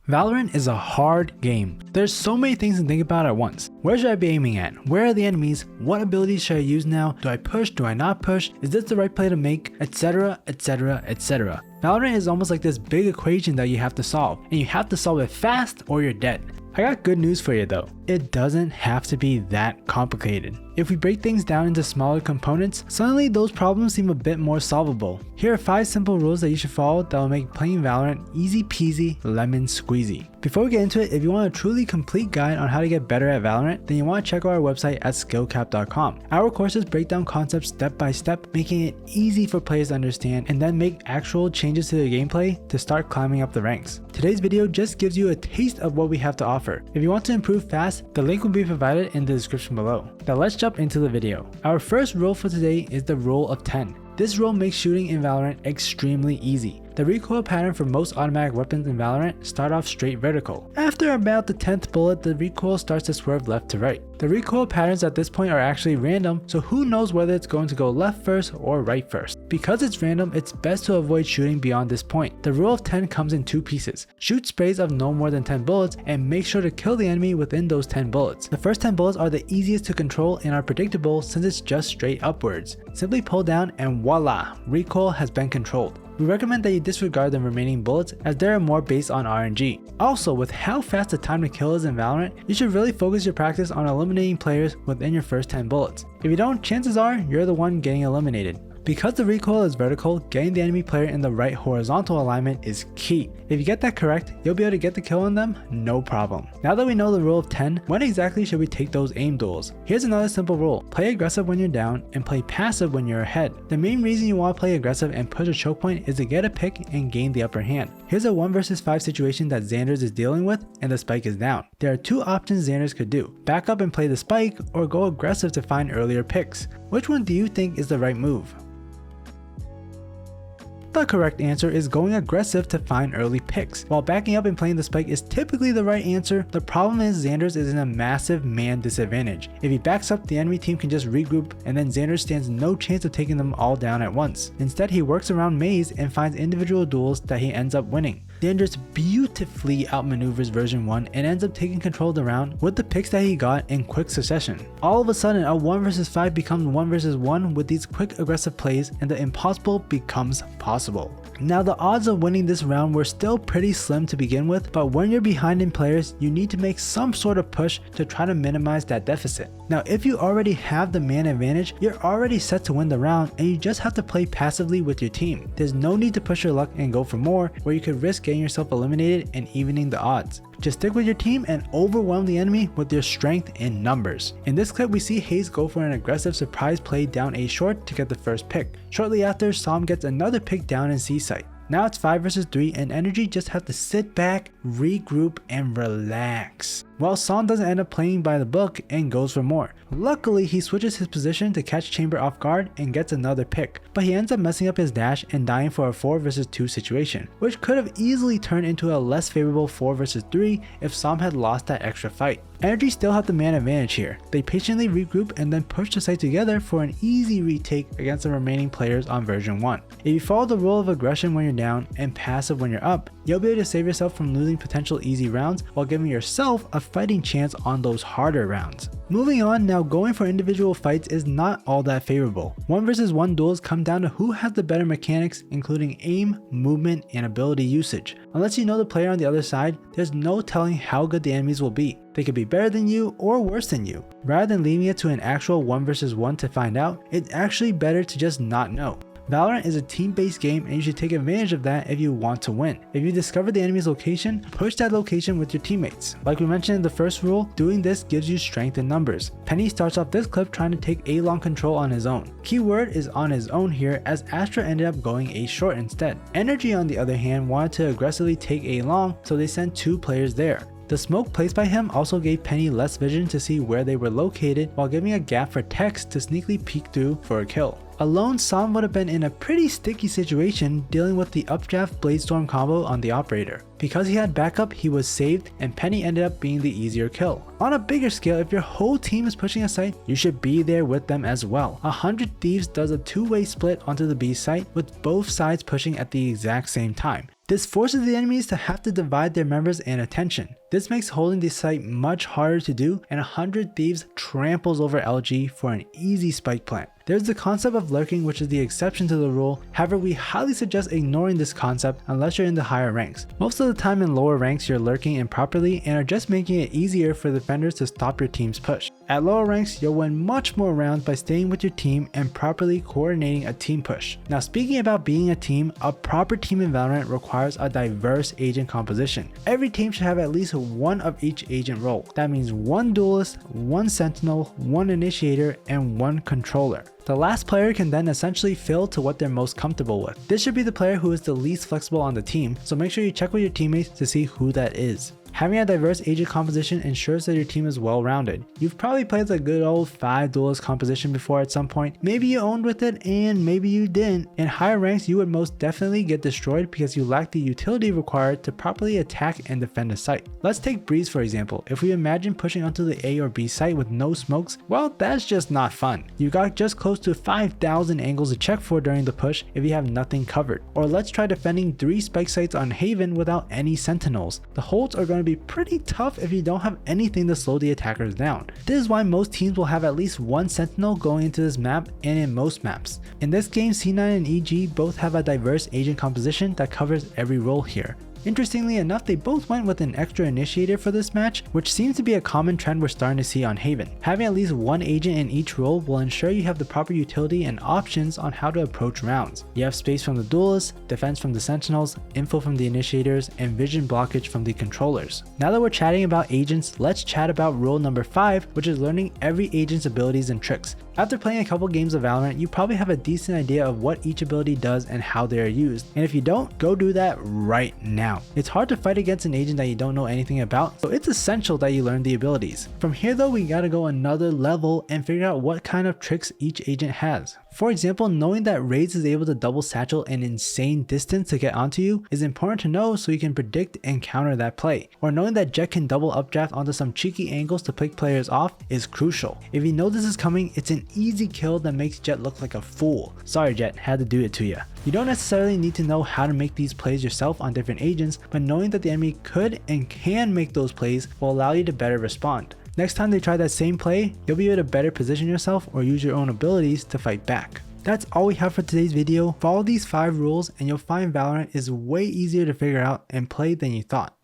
Valorant is a hard game. There's so many things to think about at once. Where should I be aiming at? Where are the enemies? What abilities should I use now? Do I push? Do I not push? Is this the right play to make? Etc, etc, etc. Valorant is almost like this big equation that you have to solve, and you have to solve it fast or you're dead. I got good news for you though. It doesn't have to be that complicated. If we break things down into smaller components, suddenly those problems seem a bit more solvable. Here are 5 simple rules that you should follow that will make playing Valorant easy peasy lemon squeezy. Before we get into it, if you want a truly complete guide on how to get better at Valorant, then you want to check out our website at SkillCapped.com. Our courses break down concepts step by step, making it easy for players to understand and then make actual changes to their gameplay to start climbing up the ranks. Today's video just gives you a taste of what we have to offer. If you want to improve fast, the link will be provided in the description below. Now let's jump into the video. Our first rule for today is the rule of 10. This rule makes shooting in Valorant extremely easy. The recoil pattern for most automatic weapons in Valorant start off straight vertical. After about the 10th bullet, the recoil starts to swerve left to right. The recoil patterns at this point are actually random, so who knows whether it's going to go left first or right first. Because it's random, it's best to avoid shooting beyond this point. The rule of 10 comes in 2 pieces. Shoot sprays of no more than 10 bullets and make sure to kill the enemy within those 10 bullets. The first 10 bullets are the easiest to control and are predictable since it's just straight upwards. Simply pull down and voila, recoil has been controlled. We recommend that you disregard the remaining bullets as they are more based on RNG. Also, with how fast the time to kill is in Valorant, you should really focus your practice on eliminating players within your first 10 bullets. If you don't, chances are you're the one getting eliminated. Because the recoil is vertical, getting the enemy player in the right horizontal alignment is key. If you get that correct, you'll be able to get the kill on them, no problem. Now that we know the rule of 10, when exactly should we take those aim duels? Here's another simple rule. Play aggressive when you're down and play passive when you're ahead. The main reason you want to play aggressive and push a choke point is to get a pick and gain the upper hand. Here's a 1 versus 5 situation that Xanders is dealing with and the spike is down. There are 2 options Xanders could do. Back up and play the spike or go aggressive to find earlier picks. Which one do you think is the right move? The correct answer is going aggressive to find early picks. While backing up and playing the spike is typically the right answer, the problem is Xanders is in a massive man disadvantage. If he backs up, the enemy team can just regroup and then Xanders stands no chance of taking them all down at once. Instead, he works around maze and finds individual duels that he ends up winning. Xanders beautifully outmaneuvers version 1 and ends up taking control of the round with the picks that he got in quick succession. All of a sudden, a 1 versus 5 becomes 1 versus 1 with these quick aggressive plays and the impossible becomes possible. Now the odds of winning this round were still pretty slim to begin with, but when you're behind in players, you need to make some sort of push to try to minimize that deficit. Now if you already have the man advantage, you're already set to win the round and you just have to play passively with your team. There's no need to push your luck and go for more where you could risk getting yourself eliminated and evening the odds. Just stick with your team and overwhelm the enemy with your strength in numbers. In this clip, we see Hayes go for an aggressive surprise play down A short to get the first pick. Shortly after, Som gets another pick down in C site. Now it's 5 versus 3 and Energy just have to sit back, regroup, and relax. Well, Som doesn't end up playing by the book and goes for more. Luckily, he switches his position to catch Chamber off guard and gets another pick, but he ends up messing up his dash and dying for a 4 versus 2 situation, which could have easily turned into a less favorable 4 versus 3 if Som had lost that extra fight. Energy still have the man advantage here. They patiently regroup and then push the site together for an easy retake against the remaining players on version 1. If you follow the rule of aggression when you're down and passive when you're up, you'll be able to save yourself from losing potential easy rounds while giving yourself a fighting chance on those harder rounds. Moving on, now going for individual fights is not all that favorable. 1 versus 1 duels come down to who has the better mechanics, including aim, movement, and ability usage. Unless you know the player on the other side, there's no telling how good the enemies will be. They could be better than you or worse than you. Rather than leaving it to an actual 1 versus 1 to find out, it's actually better to just not know. Valorant is a team-based game and you should take advantage of that if you want to win. If you discover the enemy's location, push that location with your teammates. Like we mentioned in the first rule, doing this gives you strength in numbers. Penny starts off this clip trying to take A long control on his own. Keyword is on his own here as Astra ended up going A short instead. Energy on the other hand wanted to aggressively take A long, so they sent 2 players there. The smoke placed by him also gave Penny less vision to see where they were located while giving a gap for Tex to sneakily peek through for a kill. Alone, Sam would have been in a pretty sticky situation dealing with the updraft Bladestorm combo on the operator. Because he had backup, he was saved, and Penny ended up being the easier kill. On a bigger scale, if your whole team is pushing a site, you should be there with them as well. 100 Thieves does a two-way split onto the B site with both sides pushing at the exact same time. This forces the enemies to have to divide their members and attention. This makes holding the site much harder to do, and 100 Thieves tramples over LG for an easy spike plant. There's the concept of lurking, which is the exception to the rule. However, we highly suggest ignoring this concept unless you're in the higher ranks. Most of the time in lower ranks, you're lurking improperly and are just making it easier for defenders to stop your team's push. At lower ranks, you'll win much more rounds by staying with your team and properly coordinating a team push. Now, speaking about being a team, a proper team in Valorant requires a diverse agent composition. Every team should have at least one of each agent role. That means one duelist, one sentinel, one initiator, and one controller. The last player can then essentially fill to what they're most comfortable with. This should be the player who is the least flexible on the team, so make sure you check with your teammates to see who that is. Having a diverse agent composition ensures that your team is well rounded. You've probably played the good old 5 duelist composition before at some point. Maybe you owned with it and maybe you didn't. In higher ranks, you would most definitely get destroyed because you lack the utility required to properly attack and defend a site. Let's take Breeze for example. If we imagine pushing onto the A or B site with no smokes, well, that's just not fun. You got just close to 5,000 angles to check for during the push if you have nothing covered. Or let's try defending 3 spike sites on Haven without any sentinels. The holds are going to be pretty tough if you don't have anything to slow the attackers down. This is why most teams will have at least one sentinel going into this map and in most maps. In this game, C9 and EG both have a diverse agent composition that covers every role here. Interestingly enough, they both went with an extra initiator for this match, which seems to be a common trend we're starting to see on Haven. Having at least one agent in each role will ensure you have the proper utility and options on how to approach rounds. You have space from the duelists, defense from the sentinels, info from the initiators, and vision blockage from the controllers. Now that we're chatting about agents, let's chat about rule number 5, which is learning every agent's abilities and tricks. After playing a couple games of Valorant, you probably have a decent idea of what each ability does and how they are used, and if you don't, go do that right now. It's hard to fight against an agent that you don't know anything about, so it's essential that you learn the abilities. From here though, we gotta go another level and figure out what kind of tricks each agent has. For example, knowing that Raze is able to double satchel an insane distance to get onto you is important to know so you can predict and counter that play. Or knowing that Jet can double updraft onto some cheeky angles to pick players off is crucial. If you know this is coming, it's an easy kill that makes Jet look like a fool. Sorry Jet, had to do it to you. You don't necessarily need to know how to make these plays yourself on different agents, but knowing that the enemy could and can make those plays will allow you to better respond. Next time they try that same play, you'll be able to better position yourself or use your own abilities to fight back. That's all we have for today's video. Follow these 5 rules and you'll find Valorant is way easier to figure out and play than you thought.